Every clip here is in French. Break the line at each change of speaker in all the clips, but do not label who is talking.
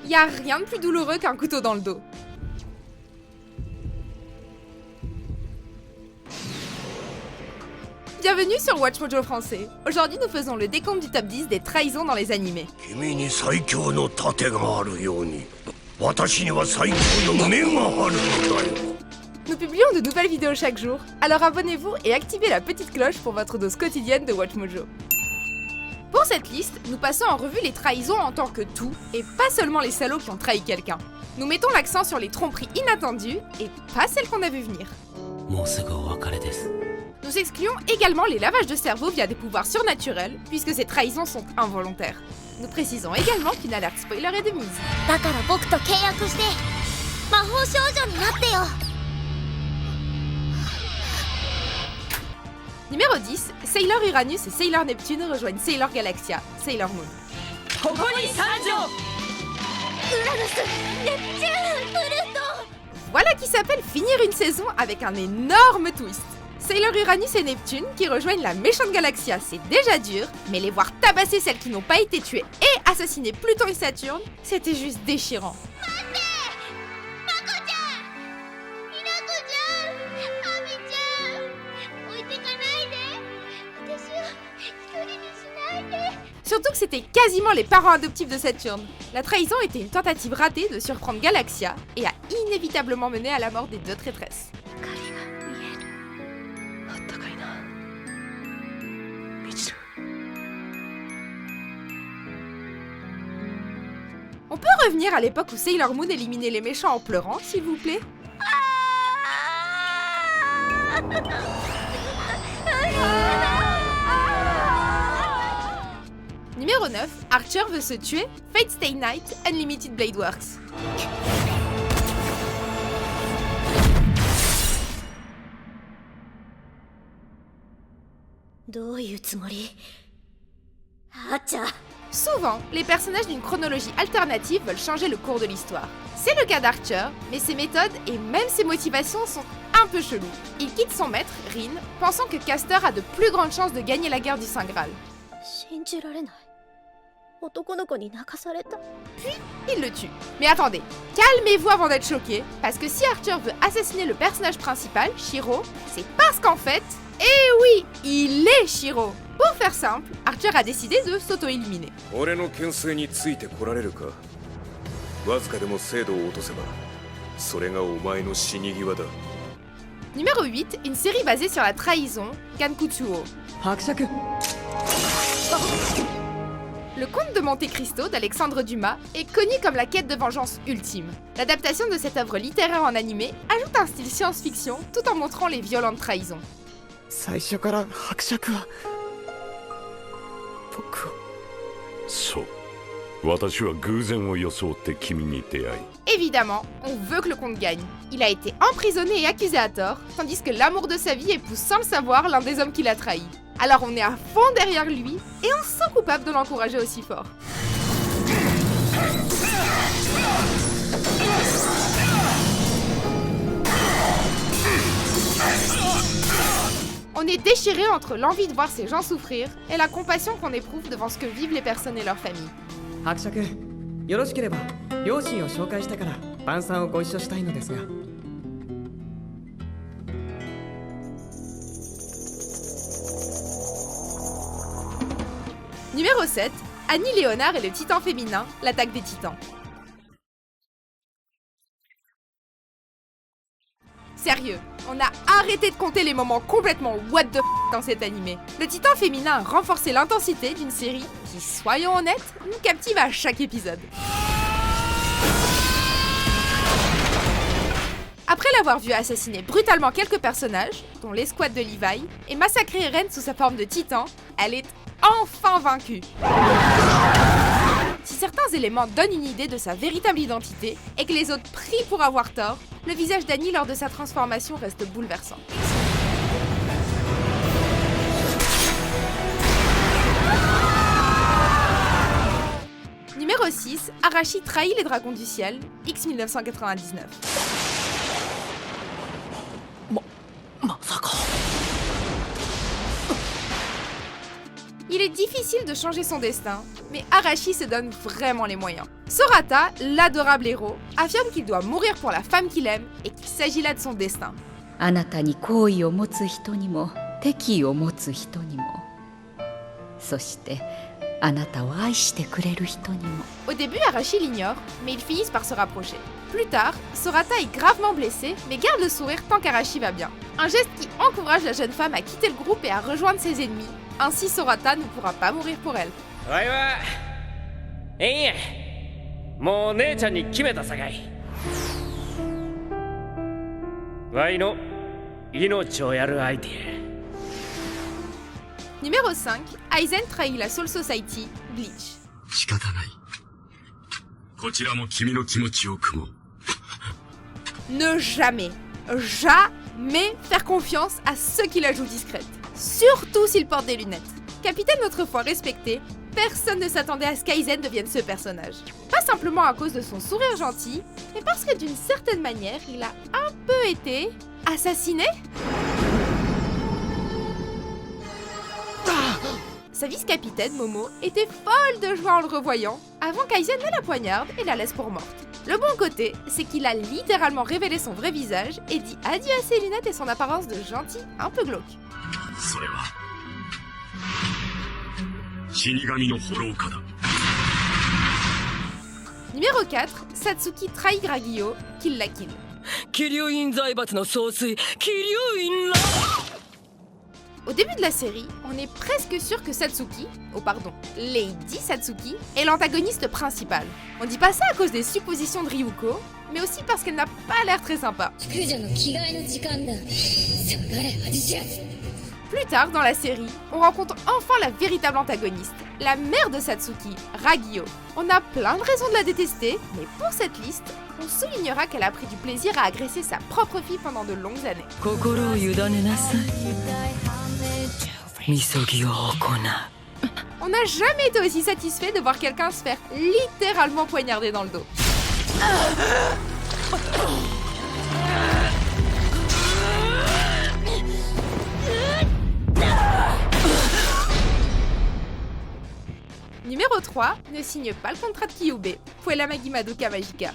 Y a rien de plus douloureux qu'un couteau dans le dos. Bienvenue sur Watch Mojo français. Aujourd'hui, nous faisons le décompte du top 10 des trahisons dans les animés. Nous publions de nouvelles vidéos chaque jour, alors abonnez-vous et activez la petite cloche pour votre dose quotidienne de Watch Mojo. Pour cette liste, nous passons en revue les trahisons en tant que tout, et pas seulement les salauds qui ont trahi quelqu'un. Nous mettons l'accent sur les tromperies inattendues, et pas celles qu'on a vu venir. Nous excluons également les lavages de cerveau via des pouvoirs surnaturels, puisque ces trahisons sont involontaires. Nous précisons également qu'une alerte spoiler est de mise. Numéro 10, Sailor Uranus et Sailor Neptune rejoignent Sailor Galaxia, Sailor Moon. Voilà qui s'appelle finir une saison avec un énorme twist. Sailor Uranus et Neptune qui rejoignent la méchante Galaxia, c'est déjà dur, mais les voir tabasser celles qui n'ont pas été tuées et assassiner Pluton et Saturne, c'était juste déchirant. Surtout que c'était quasiment les parents adoptifs de Saturne. La trahison était une tentative ratée de surprendre Galaxia et a inévitablement mené à la mort des deux traîtresses. On peut revenir à l'époque où Sailor Moon éliminait les méchants en pleurant, s'il vous plaît? Numéro 9, Archer veut se tuer, Fate Stay Night, Unlimited Blade Works. Souvent, les personnages d'une chronologie alternative veulent changer le cours de l'histoire. C'est le cas d'Archer, mais ses méthodes et même ses motivations sont un peu cheloues. Il quitte son maître, Rin, pensant que Castor a de plus grandes chances de gagner la guerre du Saint Graal. Puis, il le tue. Mais attendez, calmez-vous avant d'être choqués, parce que si Archer veut assassiner le personnage principal, Shiro, c'est parce qu'en fait, eh oui, il est Shiro. Pour faire simple, Archer a décidé de s'auto-éliminer. Numéro 8, une série basée sur la trahison, Gankutsuo. Le conte de Monte Cristo d'Alexandre Dumas est connu comme la quête de vengeance ultime. L'adaptation de cette œuvre littéraire en animé ajoute un style science-fiction tout en montrant les violentes trahisons. Évidemment, on veut que le comte gagne. Il a été emprisonné et accusé à tort, tandis que l'amour de sa vie épouse sans le savoir l'un des hommes qui l'a trahi. Alors on est à fond derrière lui, et on se sent coupable de l'encourager aussi fort. On est déchiré entre l'envie de voir ces gens souffrir et la compassion qu'on éprouve devant ce que vivent les personnes et leurs familles. Numéro 7, Annie Léonard et le titan féminin, l'attaque des titans. Sérieux, on a arrêté de compter les moments complètement what the f dans cet animé. Le titan féminin a renforcé l'intensité d'une série qui, soyons honnêtes, nous captive à chaque épisode. Après l'avoir vu assassiner brutalement quelques personnages, dont l'escouade de Levi, et massacrer Ren sous sa forme de titan, elle est enfin vaincue. Si certains éléments donnent une idée de sa véritable identité et que les autres prient pour avoir tort, le visage d'Annie lors de sa transformation reste bouleversant. Numéro 6, Arashi trahit les dragons du ciel, X 1999. Il est difficile de changer son destin, mais Arashi se donne vraiment les moyens. Sorata, l'adorable héros, affirme qu'il doit mourir pour la femme qu'il aime et qu'il s'agit là de son destin.
あなたに好意を持つ人にも敵意を持つ人にもそしてあなたを愛してくれる人にも
Au début, Arashi l'ignore, mais ils finissent par se rapprocher. Plus tard, Sorata est gravement blessée, mais garde le sourire tant qu'Arashi va bien. Un geste qui encourage la jeune femme à quitter le groupe et à rejoindre ses ennemis. Ainsi, Sorata ne pourra pas mourir pour elle.
わいはえんやもう姉ちゃんに決めたさかいわいの命をやる相手や
Numéro 5, Aizen trahit la Soul Society, Bleach.
仕方ないこちらも君の気持ちを汲もう
Ne jamais, jamais faire confiance à ceux qui la jouent discrète. Surtout s'ils portent des lunettes. Capitaine autrefois respecté, personne ne s'attendait à ce qu'Aizen devienne ce personnage. Pas simplement à cause de son sourire gentil, mais parce que d'une certaine manière, il a un peu été assassiné. Sa vice-capitaine, Momo, était folle de joie en le revoyant, avant qu'Aizen ne la poignarde et la laisse pour morte. Le bon côté, c'est qu'il a littéralement révélé son vrai visage et dit adieu à ses lunettes et son apparence de gentil un peu glauque.
それは死神のホローカだ
Numéro 4, Satsuki trahit Gragio, qu'il la kill.
気流院財閥の総帥気流院ら
Au début de la série, on est presque sûr que Satsuki, Lady Satsuki, est l'antagoniste principal. On dit pas ça à cause des suppositions de Ryuko, mais aussi parce qu'elle n'a pas l'air très sympa. Plus tard dans la série, on rencontre enfin la véritable antagoniste, la mère de Satsuki, Ragyo. On a plein de raisons de la détester, mais pour cette liste, on soulignera qu'elle a pris du plaisir à agresser sa propre fille pendant de longues années.
心を委ねなさいみそぎを行う
On n'a jamais été aussi satisfait de voir quelqu'un se faire littéralement poignarder dans le dos. Numéro 3, ne signe pas le contrat de Kyubey, Puella Magi Madoka Magica.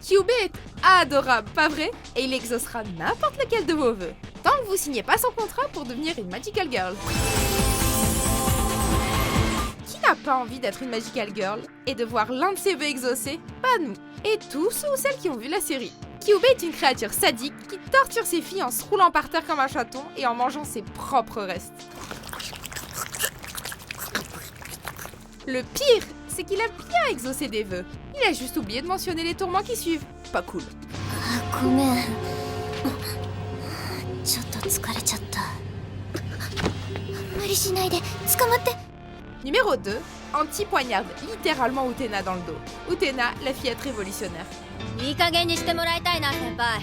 Kyubey est adorable, pas vrai? Et il exaucera n'importe lequel de vos vœux, tant que vous signez pas son contrat pour devenir une Magical Girl. Qui n'a pas envie d'être une Magical Girl et de voir l'un de ses vœux exaucés? Pas nous, et tous ou celles qui ont vu la série. Kyubey est une créature sadique qui torture ses filles en se roulant par terre comme un chaton et en mangeant ses propres restes. Le pire, c'est qu'il a bien exaucé des vœux. Il a juste oublié de mentionner les tourments qui suivent. Pas cool.
ごめんちょっと疲れちゃった無理しないで捕まって
Numéro 2, Anti poignarde littéralement Utena dans le dos. Utena, la fillette révolutionnaire.
いい加減にしてもらいたいな先輩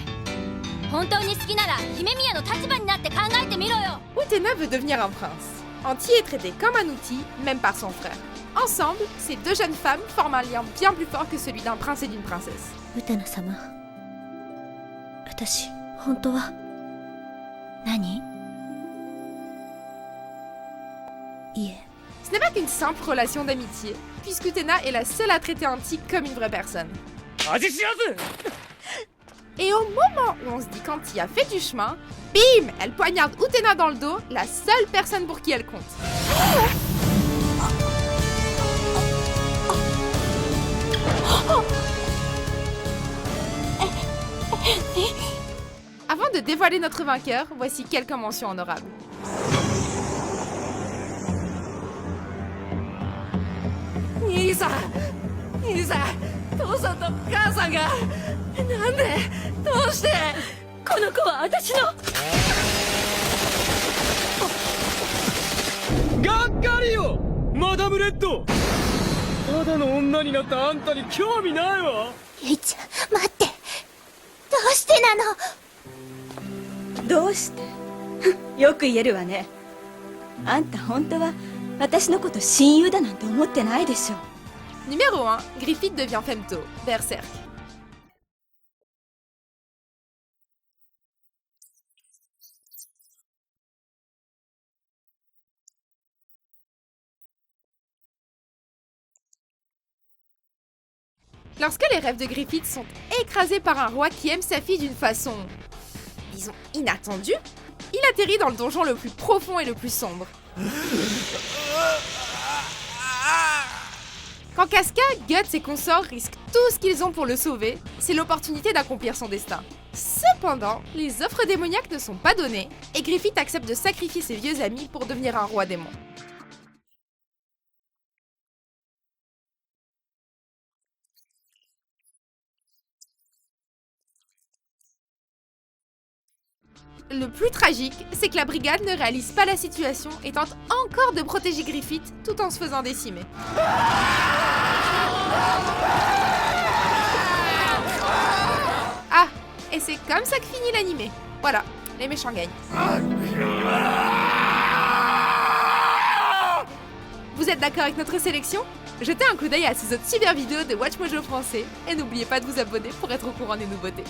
本当に好きなら姫宮の立場になって考えてみろよ
Utena veut devenir un prince. Anti est traité comme un outil, même par son frère. Ensemble, ces deux jeunes femmes forment un lien bien plus fort que celui d'un prince et d'une princesse.
ウテナ様私本当は何いえ
Ce n'est pas qu'une simple relation d'amitié, puisque Utena est la seule à traiter Anti comme une vraie personne.
味知らず
Et au moment où on se dit qu'Anti a fait du chemin, bim, elle poignarde Utena dans le dos, la seule personne pour qui elle compte. Avant de dévoiler notre vainqueur, voici quelques mentions honorables.
Nisa 父さんと母さんがなんでどうしてこの子は私の
がっかりよマダムレッドただの女になったあんたに興味ないわ
ゆいちゃん待ってどうしてなの
どうしてよく言えるわねあんた本当は私のこと親友だなんて思ってないでしょ
Numéro 1, Griffith devient Femto, Berserk. Lorsque les rêves de Griffith sont écrasés par un roi qui aime sa fille d'une façon, disons, inattendue, il atterrit dans le donjon le plus profond et le plus sombre. Quand Casca, Guts et consorts risquent tout ce qu'ils ont pour le sauver, c'est l'opportunité d'accomplir son destin. Cependant, les offres démoniaques ne sont pas données, et Griffith accepte de sacrifier ses vieux amis pour devenir un roi démon. Le plus tragique, c'est que la brigade ne réalise pas la situation et tente encore de protéger Griffith tout en se faisant décimer. Ah, et c'est comme ça que finit l'animé. Voilà, les méchants gagnent. Vous êtes d'accord avec notre sélection? Jetez un coup d'œil à ces autres super vidéos de WatchMojo français et n'oubliez pas de vous abonner pour être au courant des nouveautés.